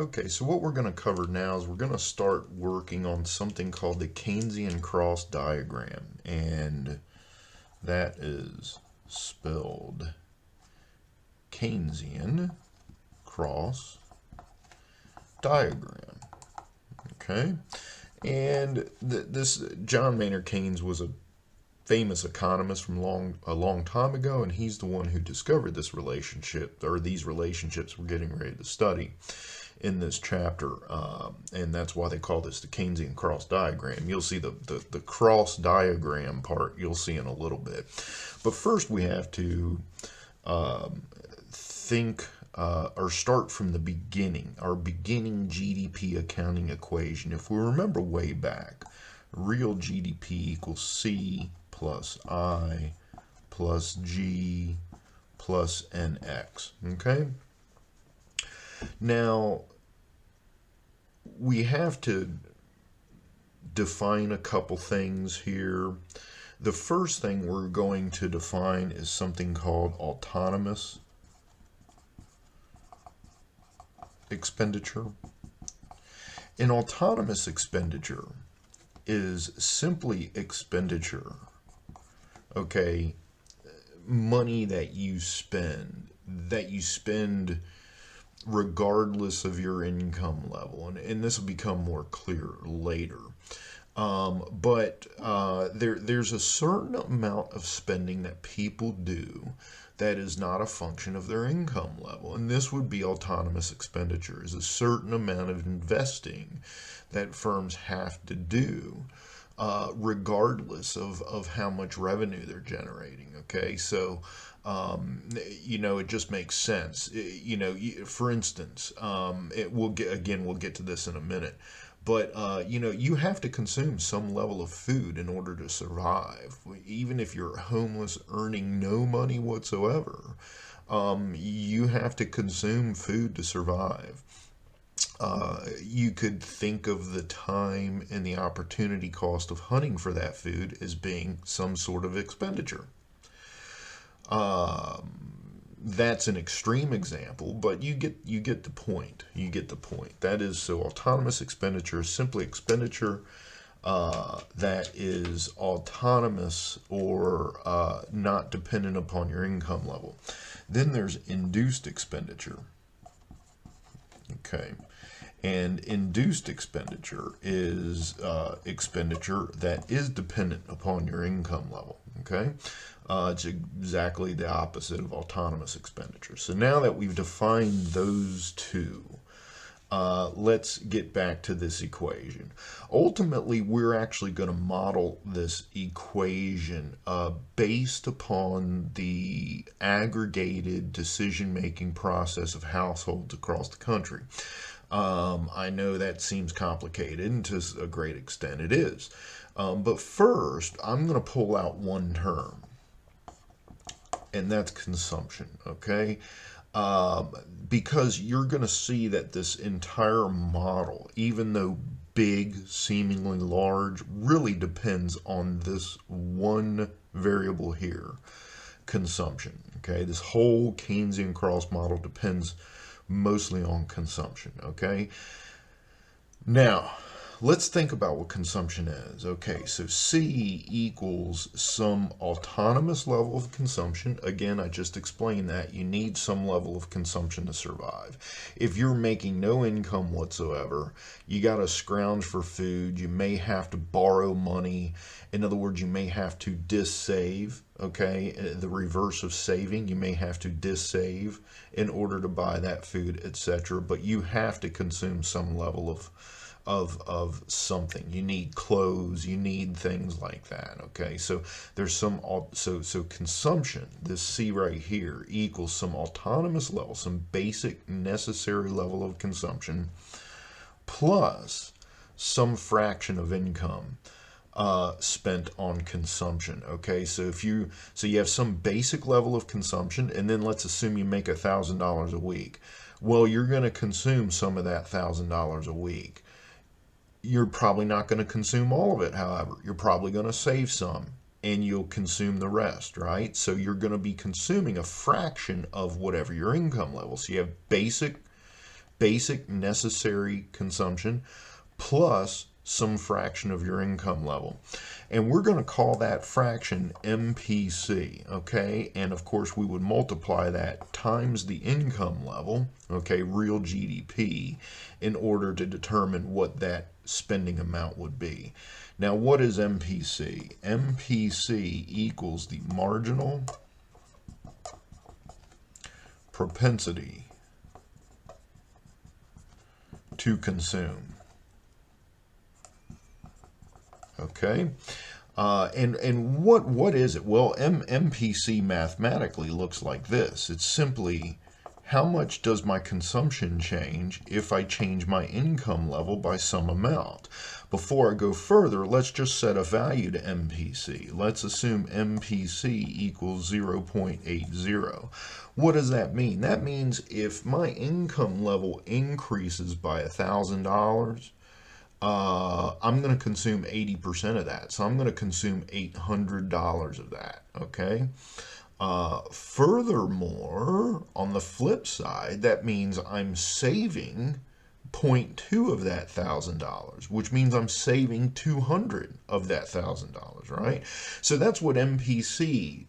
Okay, so what we're going to cover now is we're going to start working on something called the Keynesian cross diagram, and that is spelled Keynesian cross diagram. Okay, and this John Maynard Keynes was a famous economist from a long time ago, and he's the one who discovered this relationship, or these relationships we're getting ready to study in this chapter, and that's why they call this the Keynesian cross diagram. You'll see the cross diagram part you'll see in a little bit, but first we have to think or start from the beginning, our beginning GDP accounting equation. If we remember way back, real GDP equals C plus I plus G plus NX. Okay? Now, we have to define a couple things here. The first thing we're going to define is something called autonomous expenditure. An autonomous expenditure is simply expenditure, okay, money that you spend regardless of your income level, and this will become more clear later. But there's a certain amount of spending that people do that is not a function of their income level, and this would be autonomous expenditure, is a certain amount of investing that firms have to do regardless of how much revenue they're generating. Okay, so it just makes sense. For instance, we'll get to this in a minute. But, you have to consume some level of food in order to survive. Even if you're homeless, earning no money whatsoever, you have to consume food to survive. You could think of the time and the opportunity cost of hunting for that food as being some sort of expenditure. That's an extreme example, but you get the point. You get the point. That is, so autonomous expenditure is simply expenditure that is autonomous or not dependent upon your income level. Then there's induced expenditure. Okay, and induced expenditure is expenditure that is dependent upon your income level. Okay. It's exactly the opposite of autonomous expenditure. So now that we've defined those two, let's get back to this equation. Ultimately, we're actually going to model this equation based upon the aggregated decision-making process of households across the country. I know that seems complicated, and to a great extent it is. But first, I'm going to pull out one term, and that's consumption, okay? Because you're going to see that this entire model, even though big, seemingly large, really depends on this one variable here, consumption, okay? This whole Keynesian cross model depends mostly on consumption, okay? Now, let's think about what consumption is. Okay, so C equals some autonomous level of consumption. Again, I just explained that. You need some level of consumption to survive. If you're making no income whatsoever, you got to scrounge for food. You may have to borrow money. In other words, you may have to dissave. Okay, the reverse of saving. You may have to dissave in order to buy that food, etc. But you have to consume some level of something. You need clothes, you need things like that. Okay, so there's some so consumption, this C right here, equals some autonomous level, some basic necessary level of consumption, plus some fraction of income spent on consumption. Okay, so you have some basic level of consumption, and then let's assume you make $1,000 a week. Well, you're going to consume some of that $1,000 a week. You're probably not going to consume all of it, however. You're probably going to save some, and you'll consume the rest, right? So you're going to be consuming a fraction of whatever your income level. So you have basic basic necessary consumption plus some fraction of your income level. And we're going to call that fraction MPC, okay? And of course, we would multiply that times the income level, okay, real GDP, in order to determine what that spending amount would be. Now, what is MPC? MPC equals the marginal propensity to consume. Okay, and what is it? Well, MPC mathematically looks like this. It's simply how much does my consumption change if I change my income level by some amount. Before I go further, let's just set a value to MPC. Let's assume MPC equals 0.80. What does that mean? That means if my income level increases by $1,000, I'm going to consume 80% of that. So I'm going to consume $800 of that, okay? Furthermore, on the flip side, that means I'm saving 0.2 of that $1,000, which means I'm saving 200 of that $1,000, right? So that's what MPC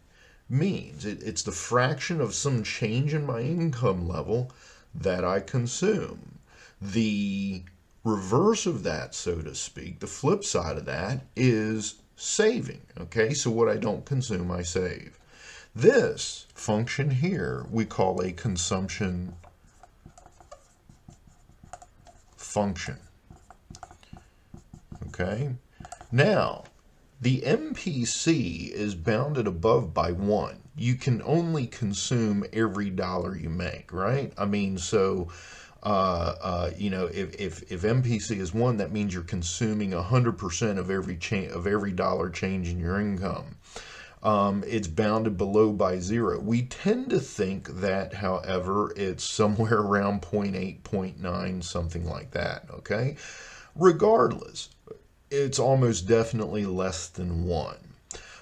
means. It's the fraction of some change in my income level that I consume. The reverse of that, so to speak, the flip side of that is saving, okay? So what I don't consume, I save. This function here we call a consumption function, okay? Now, the MPC is bounded above by 1. You can only consume every dollar you make, right? I mean, so you know, if MPC is 1, that means you're consuming 100% of every dollar change in your income. It's bounded below by 0. We tend to think that, however, it's somewhere around 0.8, 0.9, something like that, okay? Regardless, it's almost definitely less than 1.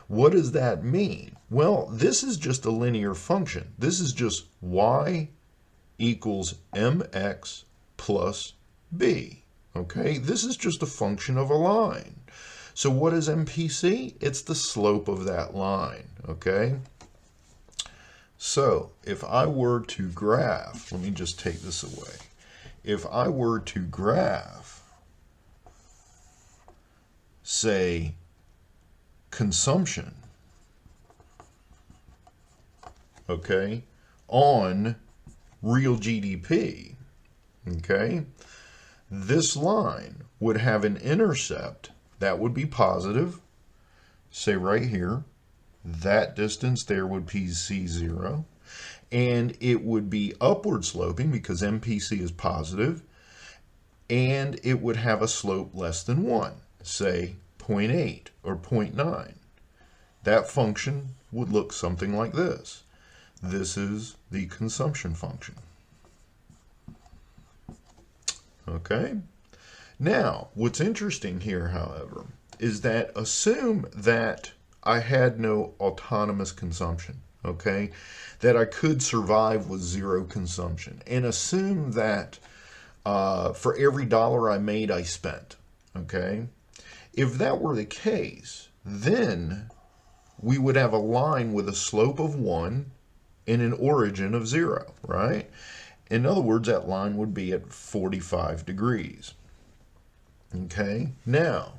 What does that mean? Well, this is just a linear function. This is just y equals mx plus b, okay? This is just a function of a line. So what is MPC? It's the slope of that line, okay? So if I were to graph, let me just take this away. If I were to graph, say, consumption, okay, on real GDP, okay, this line would have an intercept that would be positive, say right here. That distance there would be C0, and it would be upward sloping because MPC is positive, and it would have a slope less than 1, say 0.8 or 0.9. That function would look something like this. This is the consumption function. Okay? Now, what's interesting here, however, is that assume that I had no autonomous consumption, okay? That I could survive with 0 consumption. And assume that for every dollar I made, I spent, okay? If that were the case, then we would have a line with a slope of 1 and an origin of 0, right? In other words, that line would be at 45 degrees. Okay, now,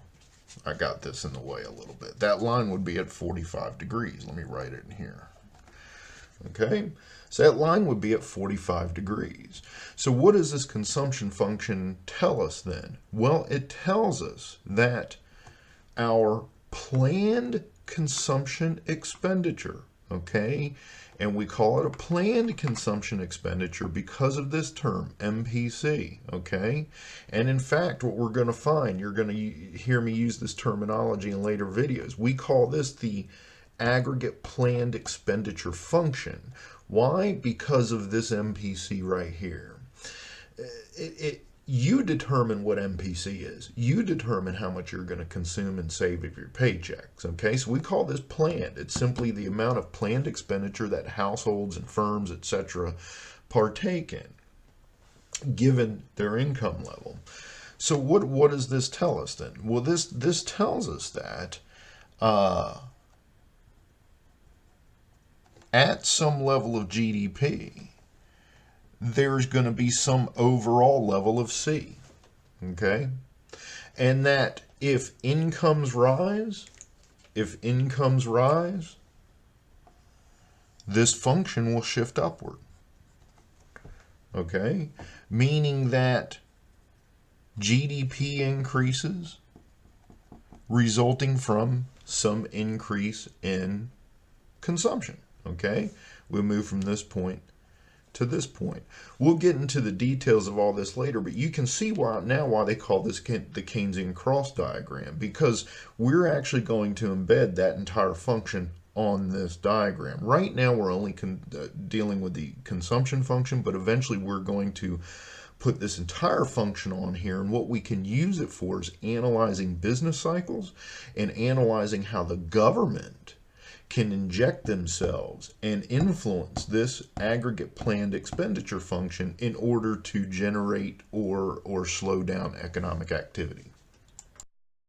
I got this in the way a little bit. That line would be at 45 degrees. Let me write it in here. Okay, so that line would be at 45 degrees. So what does this consumption function tell us then? Well, it tells us that our planned consumption expenditure, okay, and we call it a planned consumption expenditure because of this term, MPC, okay? And in fact, what we're going to find, you're going to hear me use this terminology in later videos. We call this the aggregate planned expenditure function. Why? Because of this MPC right here. You determine what MPC is. You determine how much you're going to consume and save of your paychecks, okay? So we call this planned. It's simply the amount of planned expenditure that households and firms, etc., partake in. given their income level. So what does this tell us then? Well, this tells us that at some level of GDP, there's going to be some overall level of C, okay? And that if incomes rise, this function will shift upward, okay? Meaning that GDP increases resulting from some increase in consumption, okay? We'll move from this point to this point. We'll get into the details of all this later, but you can see why they call this the Keynesian cross diagram, because we're actually going to embed that entire function on this diagram. Right now we're only dealing with the consumption function, but eventually we're going to put this entire function on here, and what we can use it for is analyzing business cycles and analyzing how the government can inject themselves and influence this aggregate planned expenditure function in order to generate or slow down economic activity.